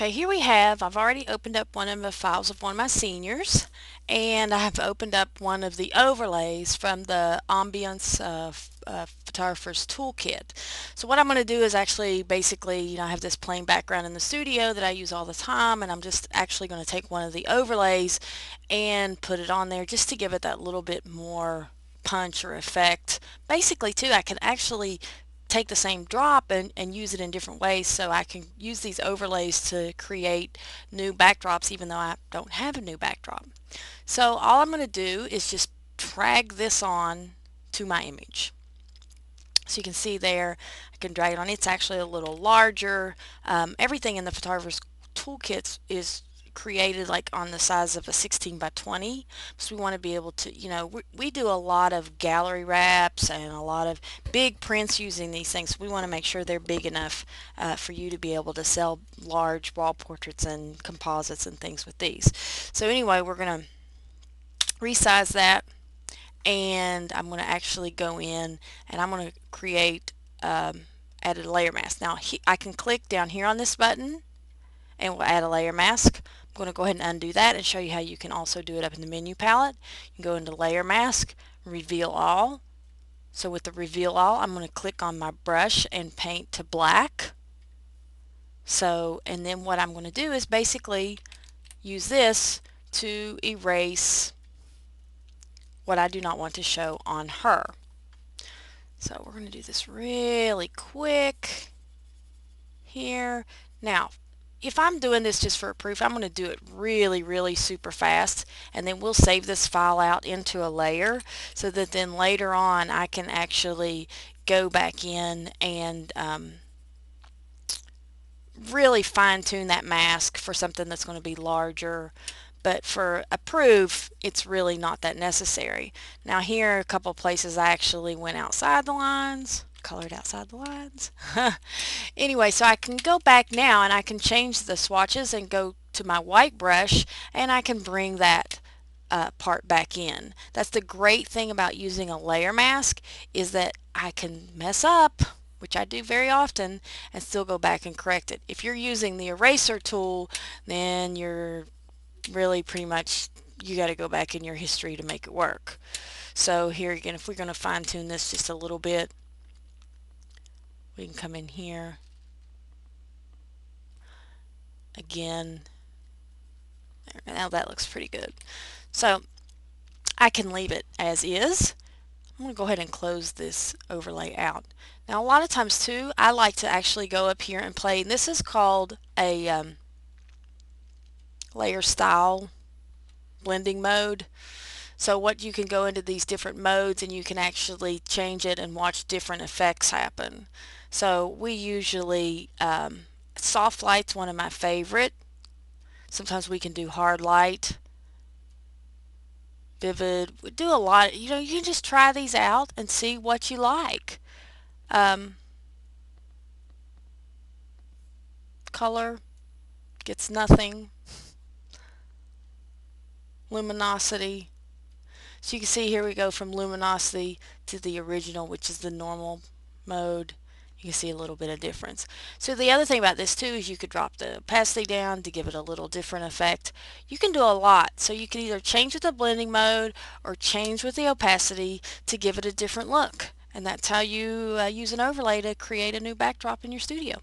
Okay, here we have, I've already opened up one of the files of one of my seniors, and I have opened up one of the overlays from the Ambience Photographers Toolkit. So what I'm going to do is actually basically, I have this plain background in the studio that I use all the time, and I'm just actually going to take one of the overlays and put it on there just to give it that little bit more punch or effect. Basically too, I can actually take the same drop and use it in different ways, so I can use these overlays to create new backdrops even though I don't have a new backdrop. So all I'm going to do is just drag this on to my image. So you can see there, I can drag it on. It's actually a little larger. Everything in the Photographers Toolkit is created like on the size of a 16 by 20, so we want to be able to, we do a lot of gallery wraps and a lot of big prints using these things. We want to make sure they're big enough for you to be able to sell large wall portraits and composites and things with these. So anyway, we're going to resize that, and I'm going to actually go in and I'm going to create add a layer mask. Now I can click down here on this button and we'll add a layer mask. I'm going to go ahead and undo that and show you how you can also do it up in the menu palette. You can go into layer mask, reveal all. So with the reveal all, I'm going to click on my brush and paint to black. So, and then what I'm going to do is basically use this to erase what I do not want to show on her. So we're going to do this really quick here. Now, if I'm doing this just for a proof, I'm going to do it really super fast, and then we'll save this file out into a layer so that then later on I can actually go back in and really fine-tune that mask for something that's going to be larger. But for a proof, it's really not that necessary. Now here are a couple places I actually went outside the lines, colored outside the lines. Anyway, so I can go back now and I can change the swatches and go to my white brush, and I can bring that part back in. That's the great thing about using a layer mask, is that I can mess up, which I do very often, and still go back and correct it. If you're using the eraser tool, then you're really pretty much, you got to go back in your history to make it work. So here again, if we're going to fine tune this just a little bit, we can come in here again. Now that looks pretty good. So I can leave it as is. I'm going to go ahead and close this overlay out. Now a lot of times too, I like to actually go up here and play, and this is called a layer style blending mode. So what you can go into these different modes and you can actually change it and watch different effects happen. So we usually, soft light's one of my favorite. Sometimes we can do hard light, vivid. We do a lot. You can just try these out and see what you like. Color gets nothing. Luminosity. So you can see here we go from luminosity to the original, which is the normal mode. You can see a little bit of difference. So the other thing about this too is you could drop the opacity down to give it a little different effect. You can do a lot. So you can either change with the blending mode or change with the opacity to give it a different look. And that's how you use an overlay to create a new backdrop in your studio.